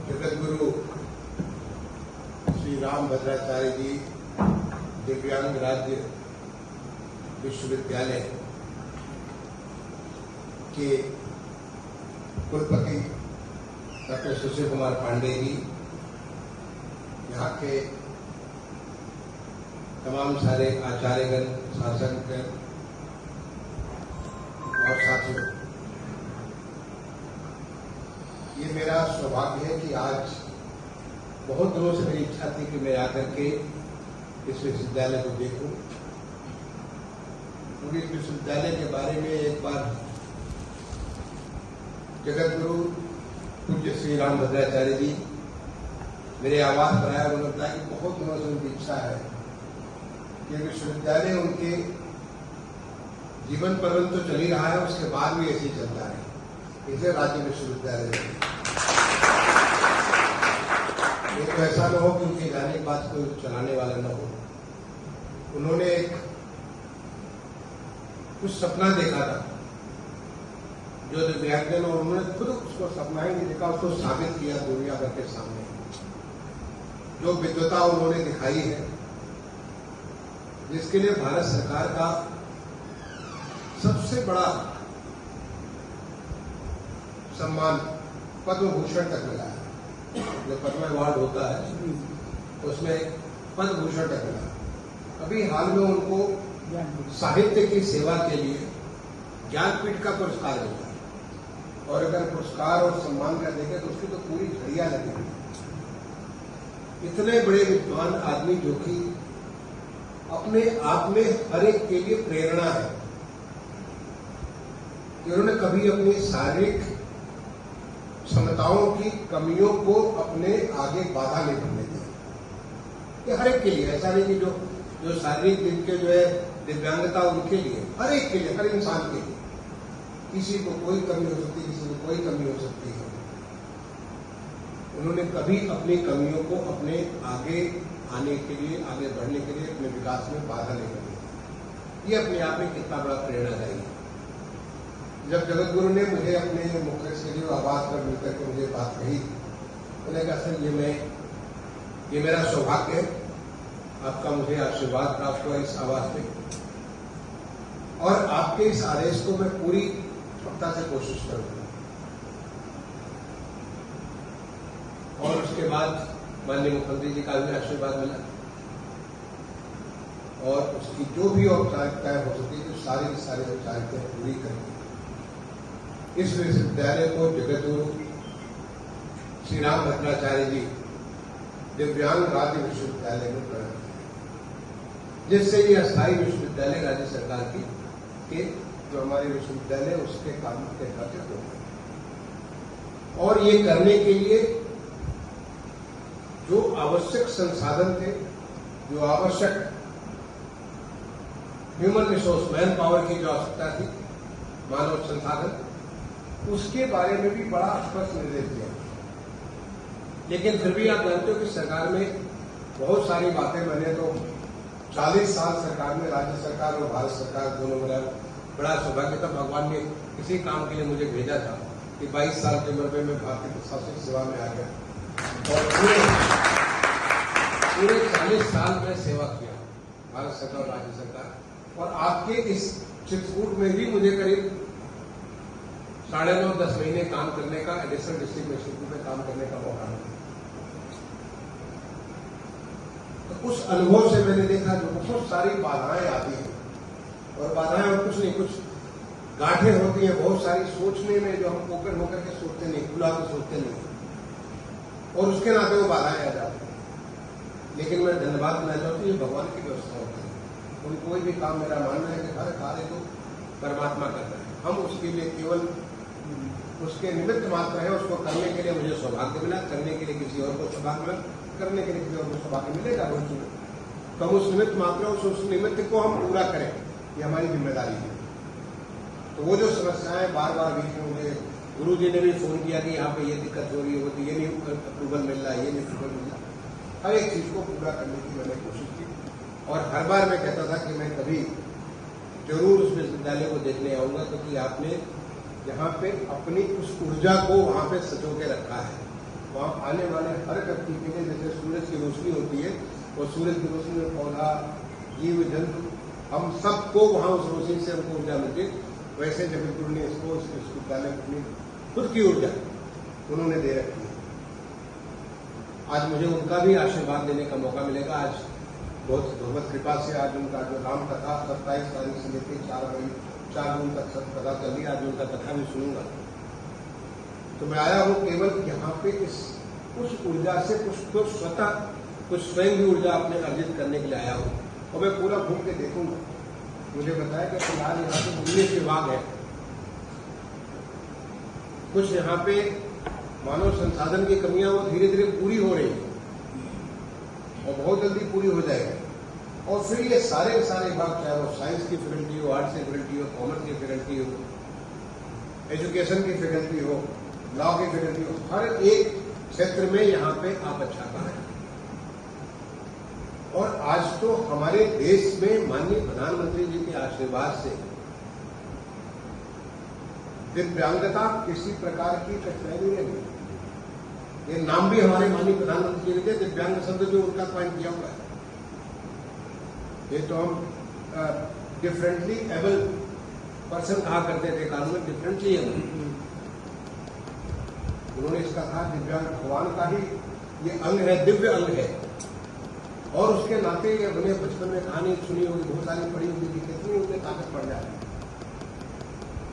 जगतगुरु श्री रामभद्राचार्य जी दिव्यांग राज्य विश्वविद्यालय के कुलपति डॉक्टर सुशील कुमार पांडे जी, यहाँ के तमाम सारे आचार्यगण, शासकगण और साथियों, ये मेरा सौभाग्य है कि आज बहुत दिनों से मेरी इच्छा थी कि मैं आकर के इस विश्वविद्यालय को देखूं, क्योंकि इस विश्वविद्यालय के बारे में एक बार जगतगुरु पूज्य श्री रामभद्राचार्य जी मेरे आवास पर आया। उन्होंने बताया कि बहुत दिनों से उनकी इच्छा है कि विश्वविद्यालय उनके जीवन पर्यंत तो चल ही रहा है, उसके बाद भी ऐसे ही चलता है। इसे राज्य विश्वविद्यालय ये तो ऐसा न हो कि उनके जाने के बाद कोई चलाने वाला न हो। उन्होंने कुछ सपना देखा था जो दिव्यांगजन, और उन्होंने खुद उसको सपना ही नहीं देखा, उसको साबित किया दुनिया भर के सामने। जो विद्वता उन्होंने दिखाई है, जिसके लिए भारत सरकार का सबसे बड़ा सम्मान पद्म भूषण तक मिला है। जो पद्म अवार्ड होता है उसमें पद्म भूषण तक मिला। अभी हाल में उनको साहित्य की सेवा के लिए ज्ञानपीठ का पुरस्कार मिला, और अगर पुरस्कार और सम्मान का देखें तो उसकी तो पूरी घड़ियां लगी हुई। इतने बड़े विद्वान आदमी जो कि अपने आप में हर एक के लिए प्रेरणा है, उन्होंने कभी अपनी शारीरिक क्षमताओं की कमियों को अपने आगे बाधा नहीं बनने दिया। ये हर एक के लिए, ऐसा नहीं कि जो शारीरिक जिनके जो है दिव्यांगता, उनके लिए, हर एक के लिए, हर इंसान के लिए। किसी को कोई कमी हो सकती है, किसी को कोई कमी हो सकती है। उन्होंने कभी अपनी कमियों को अपने आगे आने के लिए, आगे बढ़ने के लिए, अपने विकास में बाधा नहीं बनी। ये अपने आप में कितना बड़ा प्रेरणादायी है। जब जगतगुरु ने मुझे अपने मुख्य सचिव आवास पर मिलकर के मुझे बात कही, उन्होंने कहा सर ये मेरा सौभाग्य है, आपका मुझे आशीर्वाद प्राप्त हुआ इस आवास में, और आपके इस आदेश को मैं पूरी क्षमता से कोशिश करूंगा। और उसके बाद माननीय मुख्यमंत्री जी का भी आशीर्वाद मिला, और उसकी जो भी औपचारिकताएं हो सकती है, सारी की सारी औपचारिकताएं पूरी करेंगे। इस विश्वविद्यालय को जगतगुरु श्री रामभद्राचार्य जी दिव्यांग राज्य विश्वविद्यालय में परिणत है, जिससे ये अस्थायी विश्वविद्यालय राज्य सरकार के जो हमारे विश्वविद्यालय उसके काम के तहत हो। और ये करने के लिए जो आवश्यक संसाधन थे, जो आवश्यक ह्यूमन रिसोर्स, मैन पावर की जो आवश्यकता थी, मानव संसाधन, उसके बारे में भी बड़ा स्पष्ट निर्देश दिया। लेकिन फिर भी आप जानते हो कि सरकार में बहुत सारी बातें, मैंने तो 40 साल सरकार में, राज्य सरकार और भारत सरकार दोनों मेरा बड़ा सौभाग्य था। भगवान ने किसी काम के लिए मुझे भेजा था कि 22 साल की उम्र में मैं भारतीय प्रशासनिक सेवा में आ गया, और पूरे 40 साल में सेवा किया, भारत सरकार और राज्य सरकार। और आपके इस चित्रकूट में भी मुझे करीब 9.5-10 महीने काम करने का, एडिशनल डिस्ट्रिक्ट मजिस्ट्रेट में काम करने का मौका मिला। तो उस अनुभव से मैंने देखा जो बहुत सारी बाधाएं आती हैं, और बाधाएं और कुछ नहीं, कुछ गांठें होती हैं बहुत सारी सोचने में, जो हम ओपन होकर के सोचते नहीं, खुला के सोचते नहीं, और उसके नाते वो बाधाएं आ जाती हैं। लेकिन मैं धन्यवाद देना चाहता हूँ, ये भगवान की व्यवस्था होती है। उन कोई भी काम, मेरा मानना है कि हर कार्य को परमात्मा करता है, हम उसके लिए केवल उसके निमित्त मात्र है। उसको करने के लिए मुझे सौभाग्य मिला, करने के लिए किसी और को सौभाग्य मिला, करने के लिए किसी और को सौभाग्य मिलेगा भविष्य में, तो हम उस निमित्त मात्र, उस निमित्त को हम पूरा करें, ये हमारी जिम्मेदारी है। तो वो जो समस्याएं बार बार बीच में, मुझे गुरु जी ने भी फोन किया कि यहाँ पे ये दिक्कत हो रही है, होती, ये नहीं अप्रूवल मिल रहा है, ये नहीं अप्रूवल मिल रहा, हर एक चीज को पूरा करने की मैंने कोशिश की। और हर बार मैं कहता था कि मैं कभी जरूर उस विश्वविद्यालय को देखने आऊंगा, क्योंकि आपने यहाँ पे अपनी उस ऊर्जा को वहां पे सजो के रखा है, वहाँ आने वाले हर व्यक्ति के लिए जैसे सूरज की रोशनी होती है, और सूरज की रोशनी में पौधा, जीव जंतु, हम सबको वहाँ उस रोशनी से हमको ऊर्जा मिलती है। वैसे जबलपुर ने इसको इस विश्वविद्यालय को अपनी खुद की ऊर्जा उन्होंने दे रखी है। आज मुझे उनका भी आशीर्वाद लेने का मौका मिलेगा। आज बहुत भगवत कृपा से आज उनका जो राम कथा 27 तारीख से लेकर 4 जून तक सब कथा चल रही है, आज उनका कथा भी सुनूंगा। तो मैं आया हूँ केवल यहाँ पे उस ऊर्जा से कुछ स्वतः कुछ स्वयं भी ऊर्जा अपने अर्जित करने के लिए आया हूँ, और मैं पूरा घूम के देखूंगा। मुझे बताया कि फिलहाल यहाँ पे 19 विभाग है, कुछ यहाँ पे मानव संसाधन की कमियां वो धीरे धीरे पूरी हो रही है और बहुत जल्दी पूरी हो जाएगी। और फिर ये सारे के सारे विभाग, चाहे वो साइंस की फैकल्टी हो, आर्ट्स की फैकल्टी हो, कॉमर्स की फैकल्टी हो, एजुकेशन की फैकल्टी हो, लॉ की फैकल्टी हो, हर एक क्षेत्र में यहाँ पे आप अच्छा कर रहे हैं। और आज तो हमारे देश में माननीय प्रधानमंत्री जी के आशीर्वाद से दिव्यांगता किसी प्रकार की कठिनाई नहीं है। ये नाम भी हमारे माननीय प्रधानमंत्री जी के दिव्यांग शब्द जो उनका पॉइंट किया हुआ है, ये तो हम डिफरेंटली एबल पर्सन कहा करते थे, कानून में डिफरेंटली एबल। उन्होंने इसका कहा दिव्यांग भगवान का ही ये अंग है, दिव्य अंग है। और उसके नाते ये उन्हें बचपन में कहानी सुनी होगी, बहुत सारी पढ़ी होगी कि कितनी उनमें ताकत पड़ जाती है।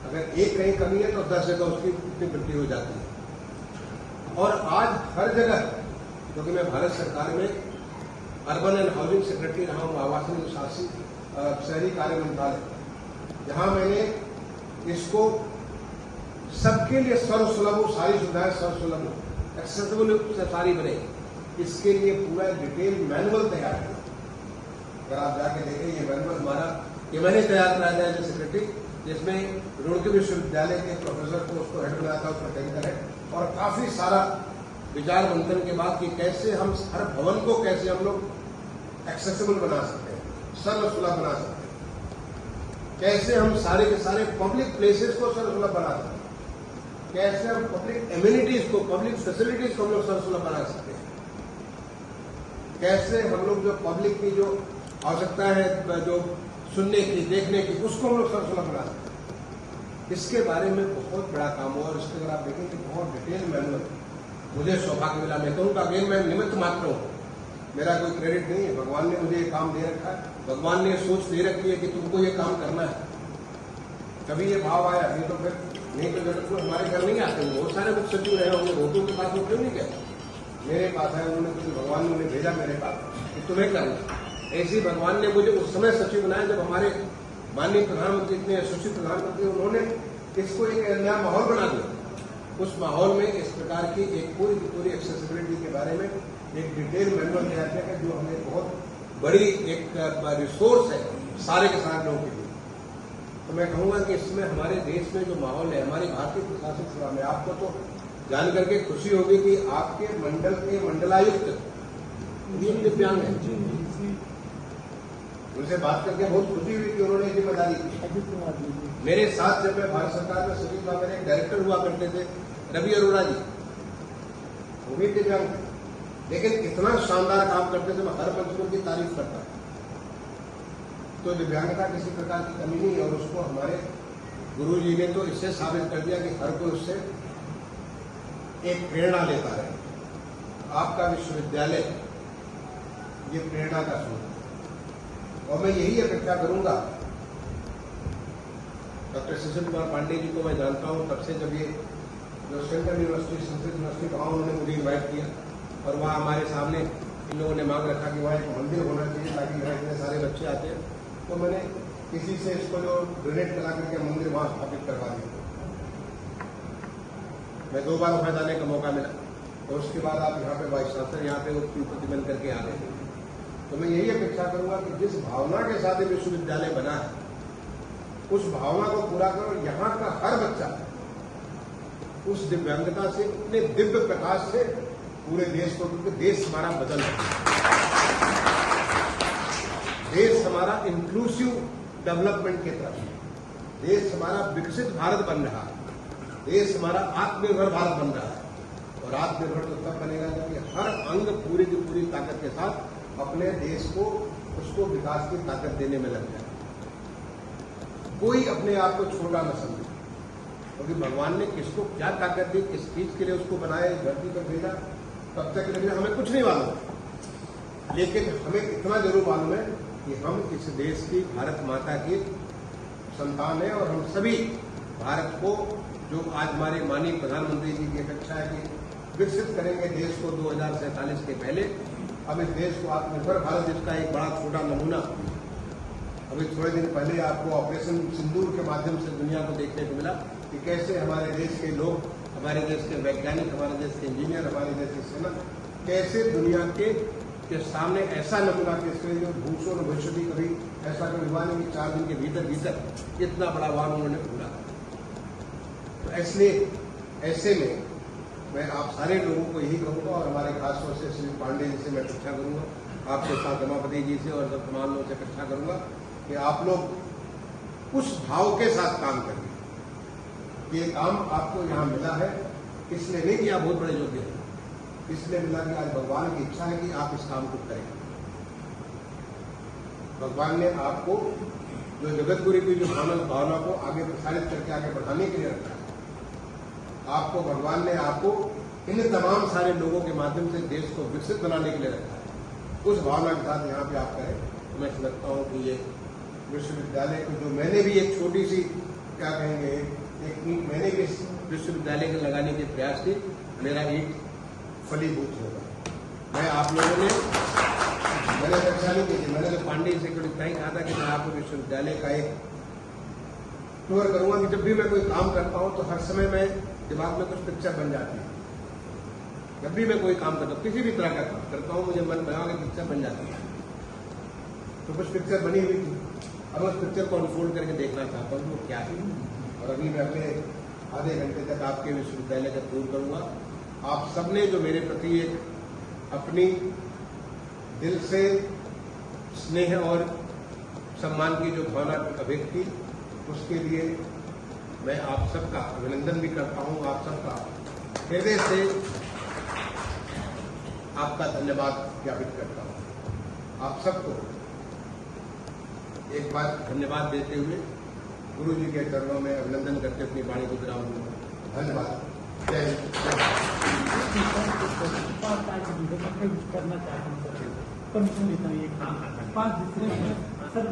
अगर एक कहीं कमी है तो 10 जगह उसकी इतनी वृद्धि हो जाती है। और आज हर जगह, क्योंकि मैं भारत सरकार में अर्बन एंड हाउसिंग सेक्रेटरी रहा हूँ, आवासन शासी शहरी कार्य मंत्रालय, जहां मैंने इसको सबके लिए सर्वसुलभ, सारी सुविधाएं सर्वसुलभ एक्सेसिबल सारी बने, इसके लिए पूरा डिटेल मैनुअल तैयार किया। अगर आप जाके देखें ये मैनुअल हमारा, ये मैंने तैयार कराया था एज सेक्रेटरी, जिसमें रुड़की विश्वविद्यालय के प्रोफेसर को उसको हेड बनाया था, उसका टेक्निकल हेड, और काफी सारा विचार मंथन के बाद कि कैसे हम हर भवन को कैसे हम लोग एक्सेसिबल बना सकते हैं, सर्वसुलभ बना सकते हैं, कैसे हम सारे के सारे पब्लिक प्लेसेस को सर्वसुलभ बना सकते हैं, कैसे हम पब्लिक एम्यूनिटीज को, पब्लिक फैसिलिटीज को हम लोग सर्वसुलभ बना सकते हैं, कैसे हम लोग जो पब्लिक की जो आवश्यकता है, जो सुनने की, देखने की, उसको हम लोग सर्वसुलभ बना सकते हैं। इसके बारे में बहुत बड़ा काम हुआ और इसके अगर आप देखें कि बहुत डिटेल मैनुअल, मुझे सौभाग्य मिला। मैं कहूँगा अगेन मैं निमित्त मात्र हूँ, मेरा कोई क्रेडिट नहीं है, भगवान ने मुझे ये काम दे रखा है, भगवान ने सोच दे रखी है कि तुमको ये काम करना है। कभी ये भाव आया, नहीं तो फिर नहीं तो जब हमारे घर नहीं आते, बहुत सारे मुख्य सचिव रहे होंगे, वोटों के पास वो क्यों नहीं गए, मेरे पास है, उन्होंने कुछ भगवान ने उन्हें भेजा मेरे पास कि तुम्हें करना। ऐसे ही भगवान ने मुझे उस समय सचिव बनाया जब हमारे माननीय प्रधानमंत्री इतने यशस्वी प्रधानमंत्री, उन्होंने इसको एक नया माहौल बना दिया। उस माहौल में इस प्रकार की एक पूरी एक्सेसिबिलिटी के बारे में एक डिटेल मैनुअल तैयार किया है, जो हमें बहुत बड़ी एक रिसोर्स है सारे के सारे लोगों के लिए। तो मैं कहूँगा कि इसमें हमारे देश में जो माहौल है, हमारी भारतीय प्रशासनिक सेवा में, आपको तो जान करके खुशी होगी कि आपके मंडल के मंडलायुक्त दिव्यांग है। उनसे बात करके बहुत खुशी हुई कि उन्होंने जिम्मेदारी की। मेरे साथ जब मैं भारत सरकार में सचिव था, मेरे एक डायरेक्टर हुआ करते थे रवि अरोड़ा जी, वो भी दिव्यांग, लेकिन इतना शानदार काम करते थे, मैं हर मंच में उनकी तारीफ करता। तो दिव्यांगता किसी प्रकार की कमी नहीं है, और उसको हमारे गुरु जी ने तो इससे साबित कर दिया कि हर कोई उससे एक प्रेरणा लेता है। आपका विश्वविद्यालय ये प्रेरणा का स्रोत है, और मैं यही अपेक्षा करूंगा। डॉक्टर शिशिर कुमार पांडे जी को मैं जानता हूं तब से, जब ये जो सेंट्रल यूनिवर्सिटी, संस्कृत यूनिवर्सिटी, वहाँ उन्होंने मुझे इन्वाइट किया, और वहाँ हमारे सामने इन लोगों ने मांग रखा कि वहाँ एक मंदिर होना चाहिए ताकि यहाँ इतने सारे बच्चे आते हैं। तो मैंने किसी से इसको जो डोनेट करा करके मंदिर वहाँ स्थापित करवा दिया। मैं 2 बार वहाँ जाने का मौका मिला, और उसके बाद आप यहाँ पे वाइस चांसलर यहाँ पे प्रतिबंध करके आ गए। तो मैं यही अपेक्षा करूंगा कि जिस भावना के साथ ये विश्वविद्यालय बना है, उस भावना को पूरा करो। यहाँ का हर बच्चा उस दिव्यांगता से, अपने दिव्य प्रकाश से पूरे देश को, क्योंकि देश हमारा बदल रहा है, देश हमारा इंक्लूसिव डेवलपमेंट की तरफ, देश हमारा विकसित भारत बन रहा है, देश हमारा आत्मनिर्भर भारत बन रहा है। और और आत्मनिर्भर तो तब बनेगा जब हर अंग पूरी की पूरी ताकत के साथ अपने देश को उसको विकास की ताकत देने में लग जाए। कोई अपने आप को छोटा न समझे, क्योंकि भगवान ने किसको क्या ताकत दी, किस चीज के लिए उसको बनाया, धरती पर भेजा, तब तक के लिए हमें कुछ नहीं मालूम। लेकिन हमें इतना जरूर मालूम है कि हम इस देश की भारत माता की संतान है और हम सभी भारत को, जो आज हमारे माननीय प्रधानमंत्री जी की अपेक्षा है कि विकसित करेंगे देश को 2047 के पहले, अब इस देश को आत्मनिर्भर भारत जिसका एक बड़ा छोटा नमूना अभी थोड़े दिन पहले आपको ऑपरेशन सिंदूर के माध्यम से दुनिया को देखने को मिला कि कैसे हमारे देश के लोग, हमारे देश के वैज्ञानिक, हमारे देश के इंजीनियर, हमारे देश की सेना कैसे दुनिया के सामने ऐसा नमूना पेश करें जो भूषण भविष्य भी कभी ऐसा कभी हुआ नहीं कि 4 दिन के भीतर इतना बड़ा वार उन्होंने पूरा। तो इसलिए ऐसे में मैं आप सारे लोगों को यही कहूँगा और हमारे खासतौर से श्री पांडे जी से मैं अपेक्षा करूँगा, आपके साथ रमापति जी से और सब तमाम लोगों से अपेक्षा करूँगा कि आप लोग उस भाव के साथ काम करिए। ये काम आपको यहाँ मिला है इसलिए नहीं कि आप बहुत बड़े योग्य हैं, इसलिए मिला कि आज भगवान की इच्छा है कि आप इस काम को करें। भगवान ने आपको जो जगत गुरु की जो भावना को आगे प्रसारित करके आगे बढ़ाने के लिए रखा है। आपको भगवान ने आपको इन तमाम सारे लोगों के माध्यम से देश को विकसित बनाने के लिए रखा है। उस भावना के साथ यहाँ पे आप करें तो मैं समझता हूँ कि ये विश्वविद्यालय को जो मैंने भी एक छोटी सी क्या कहेंगे एक ईंट मैंने भी इस विश्वविद्यालय के लगाने के प्रयास की, मेरा ईंट फलीभूत होगा। मैं आप लोगों ने मैंने रक्षा नहीं की थी, मैंने तो पांडे से इतना ही कहा था कि मैं आपको विश्वविद्यालय का एक टूर करूंगा कि जब भी मैं कोई काम करता हूं तो हर समय मैं दिमाग में कुछ पिक्चर बन जाती है। जब भी मैं कोई काम करता हूँ, किसी भी तरह का काम करता हूँ, मुझे मन बना के पिक्चर बन जाती है। तो कुछ पिक्चर बनी हुई थी, अब उस पिक्चर को अनफोल्ड करके देखना चाहता हूँ वो क्या है। और अभी मैं अगले आधे घंटे तक आपके विश्वविद्यालय का टूर करूंगा। आप सबने जो मेरे प्रति एक अपनी दिल से स्नेह और सम्मान की जो भावना अभिव्यक्त की, उसके लिए मैं आप सबका अभिनंदन भी करता हूं। आप सबका हृदय से आपका धन्यवाद ज्ञापित करता हूं। आप सबको एक बार धन्यवाद देते हुए गुरु जी के चरणों में अभिनंदन करके अपनी वाणी को विराम दूंगा। धन्यवाद। जय हिंद। करना चाहता हूँ सर, 5 दूसरे सर